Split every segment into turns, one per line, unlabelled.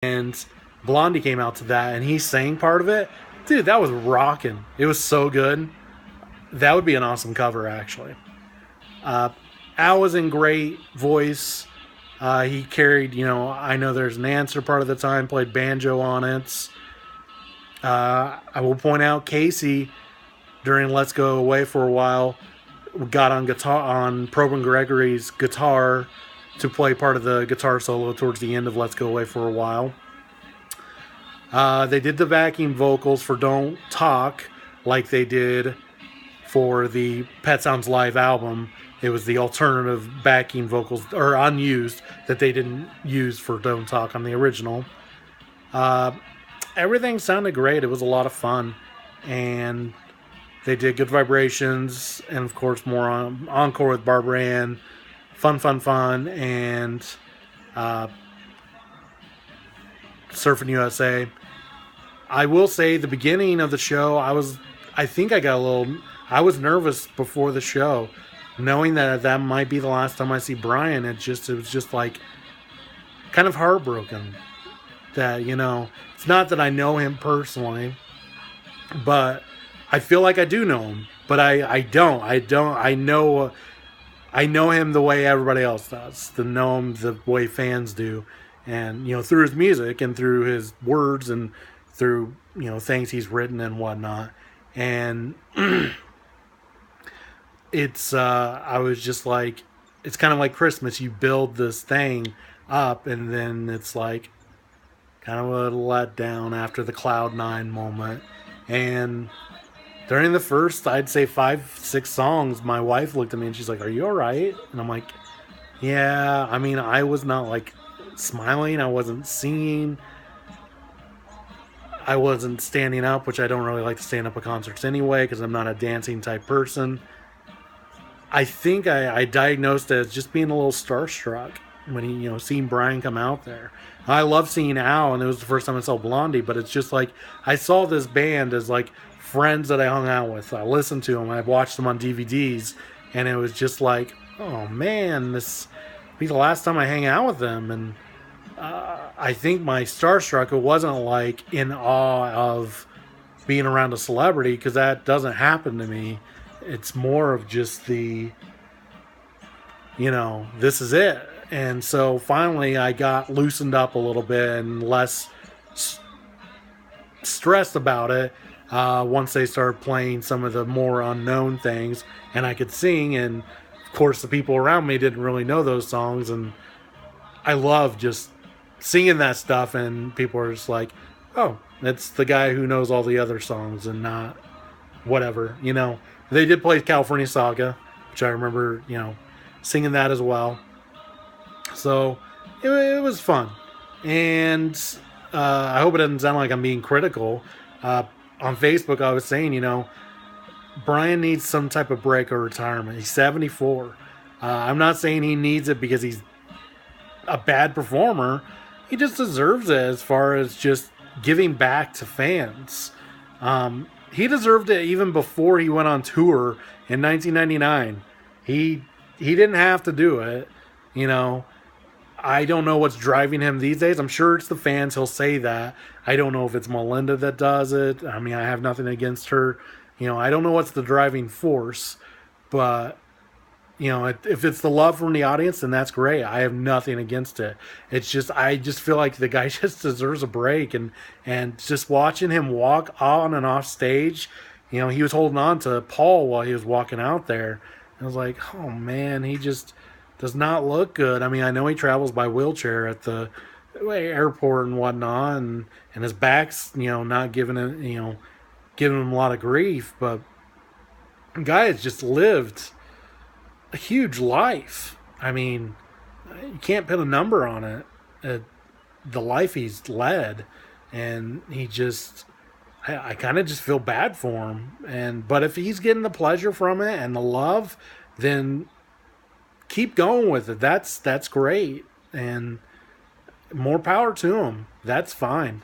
and Blondie came out to that, and he sang part of it. Dude, that was rocking. It was so good. That would be an awesome cover, actually. Al was in great voice. He carried, I Know There's an Answer part of the time, played banjo on it. I will point out Casey during Let's Go Away for a while got on guitar on Probin Gregory's guitar to play part of the guitar solo towards the end of Let's Go Away for a while. They did the backing vocals for Don't Talk like they did for the Pet Sounds Live album. It was the alternative backing vocals, or unused, that they didn't use for Don't Talk on the original. Everything sounded great. It was a lot of fun. And they did Good Vibrations, and of course more encore with Barbara Ann. Fun, and Surfing USA. I will say the beginning of the show, I was nervous before the show, knowing that might be the last time I see Brian. It was just like kind of heartbroken that, it's not that I know him personally, but I feel like I do know him, but I don't. I know him the way everybody else does, to know him the way fans do. And, through his music and through his words and through, things he's written and whatnot. And I was just like, it's kind of like Christmas. You build this thing up and then it's like kind of a letdown after the Cloud9 moment. And during the first, I'd say 5-6 songs, my wife looked at me and she's like, "Are you all right?" And I'm like, "Yeah." I mean, I was not like smiling. I wasn't singing. I wasn't standing up, which I don't really like to stand up at concerts anyway because I'm not a dancing type person. I think I diagnosed it as just being a little starstruck when seeing Brian come out there. I love seeing Al, and it was the first time I saw Blondie, but it's just like I saw this band as like friends that I hung out with. I listened to them, I watched them on DVDs, and it was just like, oh man, this will be the last time I hang out with them. And I think my starstruck, it wasn't like in awe of being around a celebrity, because that doesn't happen to me. It's more of just the, this is it. And so finally I got loosened up a little bit and less stressed about it once they started playing some of the more unknown things, and I could sing. And of course the people around me didn't really know those songs, and I love just singing that stuff, and people are just like, oh, that's the guy who knows all the other songs and not whatever. They did play California Saga, which I remember, singing that as well. So it was fun. And I hope it doesn't sound like I'm being critical. On Facebook, I was saying, Brian needs some type of break or retirement. He's 74. I'm not saying he needs it because he's a bad performer. He just deserves it as far as just giving back to fans. He deserved it even before he went on tour in 1999. He didn't have to do it. I don't know what's driving him these days. I'm sure it's the fans. He'll say that. I don't know if it's Melinda that does it. I mean, I have nothing against her. I don't know what's the driving force. But, if it's the love from the audience, then that's great. I have nothing against it. It's just, I just feel like the guy just deserves a break. And just watching him walk on and off stage, he was holding on to Paul while he was walking out there. And I was like, oh man, he just does not look good. I mean, I know he travels by wheelchair at the airport and whatnot, and his back's, not giving it, giving him a lot of grief, but the guy has just lived a huge life. I mean, you can't put a number on it. The life he's led, and he just, I kind of just feel bad for him. But if he's getting the pleasure from it and the love, then keep going with it. That's great, and more power to him. That's fine.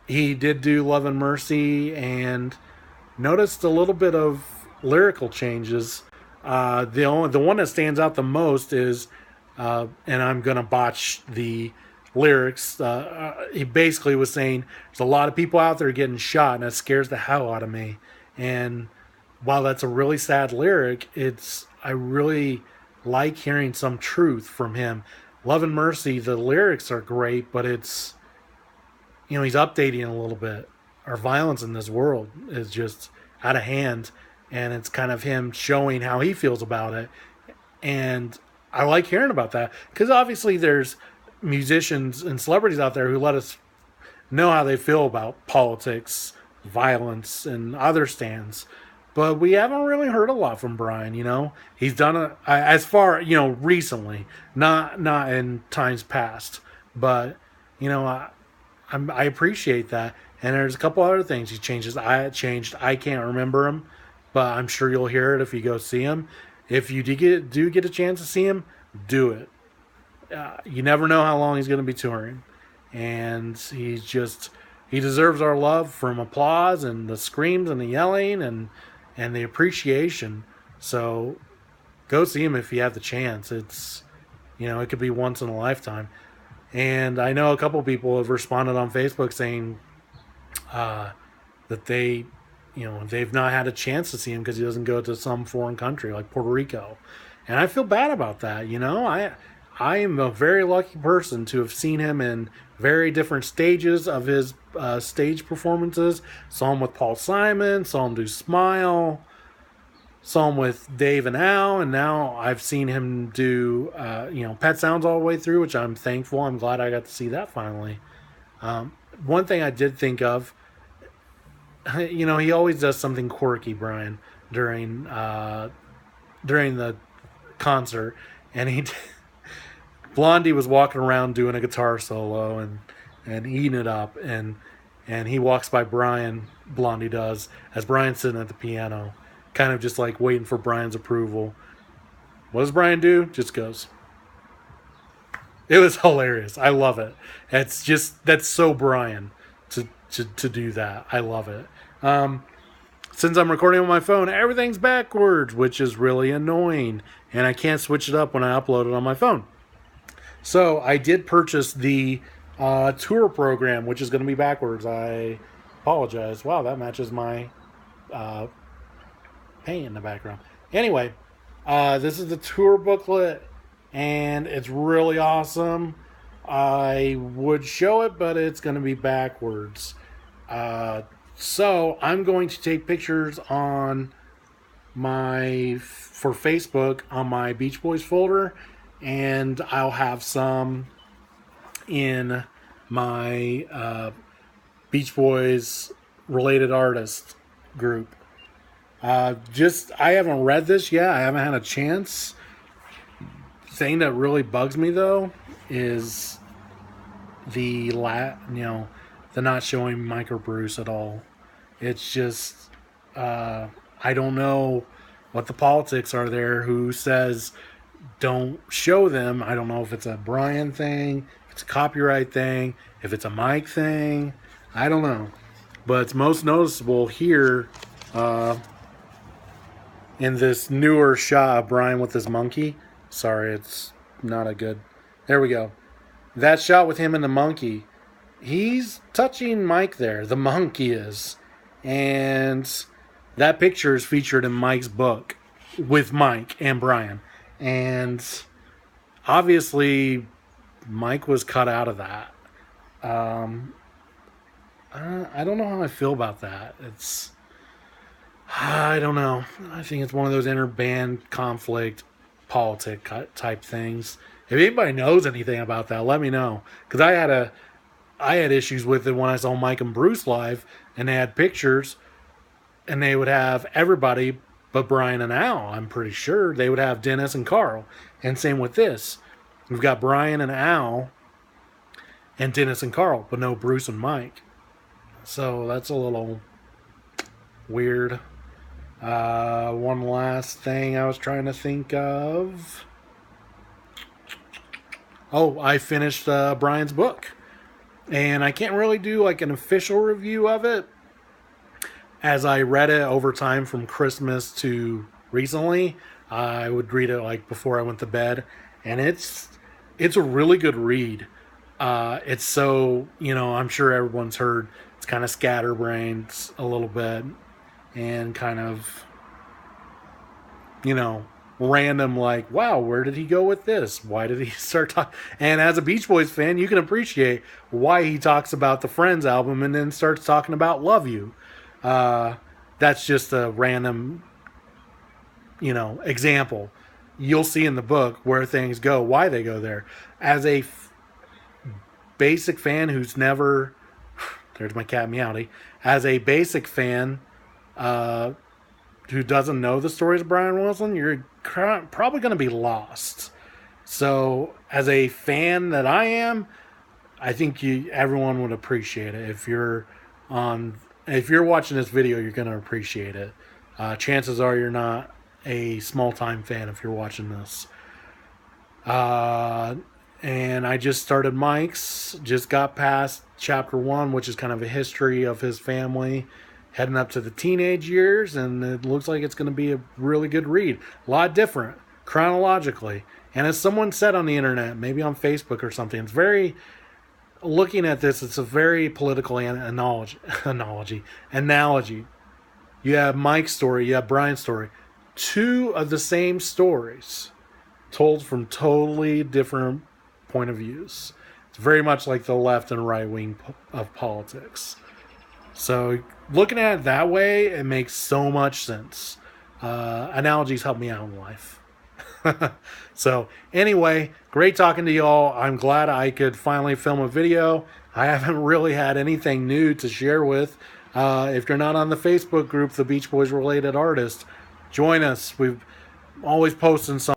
He did do Love and Mercy, and noticed a little bit of lyrical changes. The one that stands out the most is and I'm gonna botch the lyrics. He basically was saying there's a lot of people out there getting shot, and that scares the hell out of me. And while that's a really sad lyric, I really like hearing some truth from him. Love and Mercy, the lyrics are great, but it's, he's updating a little bit. Our violence in this world is just out of hand, and it's kind of him showing how he feels about it. And I like hearing about that because obviously there's musicians and celebrities out there who let us know how they feel about politics, violence, and other stands. But we haven't really heard a lot from Brian. He's done as far recently, not in times past. But I appreciate that. And there's a couple other things he changes. I can't remember him, but I'm sure you'll hear it if you go see him. If you do get a chance to see him, do it. You never know how long he's going to be touring, and he deserves our love from applause and the screams and the yelling and the appreciation. So go see him if you have the chance. It's it could be once in a lifetime. And I know a couple people have responded on Facebook saying that they've not had a chance to see him because he doesn't go to some foreign country like Puerto Rico. And I feel bad about that. I am a very lucky person to have seen him in very different stages of his stage performances. Saw him with Paul Simon, saw him do Smile, saw him with Dave and Al, and now I've seen him do Pet Sounds all the way through, which I'm thankful. I'm glad I got to see that finally. One thing I did think of, he always does something quirky, Brian, during the concert, and Blondie was walking around doing a guitar solo and eating it up, and he walks by Brian, Blondie does, as Brian's sitting at the piano, kind of just like waiting for Brian's approval. What does Brian do? Just goes. It was hilarious. I love it. That's so Brian to do that. I love it. Since I'm recording on my phone, everything's backwards, which is really annoying, and I can't switch it up when I upload it on my phone. So I did purchase the tour program, which is going to be backwards. I apologize. Wow, that matches my paint in the background. Anyway, this is the tour booklet, and it's really awesome. I would show it, but it's going to be backwards. So I'm going to take pictures for Facebook on my Beach Boys folder, and I'll have some in my Beach Boys related artist group. I haven't read this yet. I haven't had a chance. The thing that really bugs me though is the not showing Mike or Bruce at all. It's just I don't know what the politics are there. Who says don't show them? I don't know if it's a Brian thing, if it's a copyright thing, if it's a Mike thing. I don't know, but it's most noticeable here in this newer shot of Brian with his monkey. Sorry, it's not a good. There we go. That shot with him and the monkey. He's touching Mike there. The monkey is. And that picture is featured in Mike's book with Mike and Brian. And obviously, Mike was cut out of that. I don't know how I feel about that. I don't know. I think it's one of those inter-band conflict politic type things. If anybody knows anything about that, let me know. Because I had issues with it when I saw Mike and Bruce live, and they had pictures, and they would have everybody but Brian and Al. I'm pretty sure they would have Dennis and Carl. And same with this. We've got Brian and Al and Dennis and Carl, but no Bruce and Mike. So that's a little weird. One last thing I was trying to think of. Oh, I finished Brian's book. And I can't really do like an official review of it, as I read it over time from Christmas to recently. I would read it like before I went to bed. and it's a really good read. It's so, I'm sure everyone's heard it's kind of scatterbrained a little bit and kind of, random, like, wow, where did he go with this? Why did he start talking? And as a Beach Boys fan, you can appreciate why he talks about the Friends album and then starts talking about Love You. That's just a random, example. You'll see in the book where things go, why they go there. As a basic fan who's never, there's my cat meowdy, as a basic fan who doesn't know the stories of Brian Wilson, you're probably going to be lost. So as a fan that I am, I think everyone would appreciate it. If you're watching this video, you're going to appreciate it. Chances are you're not a small time fan if you're watching this. And I just started Mike's, just got past chapter 1, which is kind of a history of his family heading up to the teenage years, and it looks like it's going to be a really good read. A lot different chronologically. And as someone said on the internet, maybe on Facebook or something, it's very, looking at this, it's a very political analogy. You have Mike's story, you have Brian's story. Two of the same stories told from totally different point of views. It's very much like the left and right wing of politics. So looking at it that way, it makes so much sense. Analogies help me out in life. So anyway, great talking to y'all. I'm glad I could finally film a video. I haven't really had anything new to share with. If you're not on the Facebook group, the Beach Boys Related Artist, join us. We've always posting something.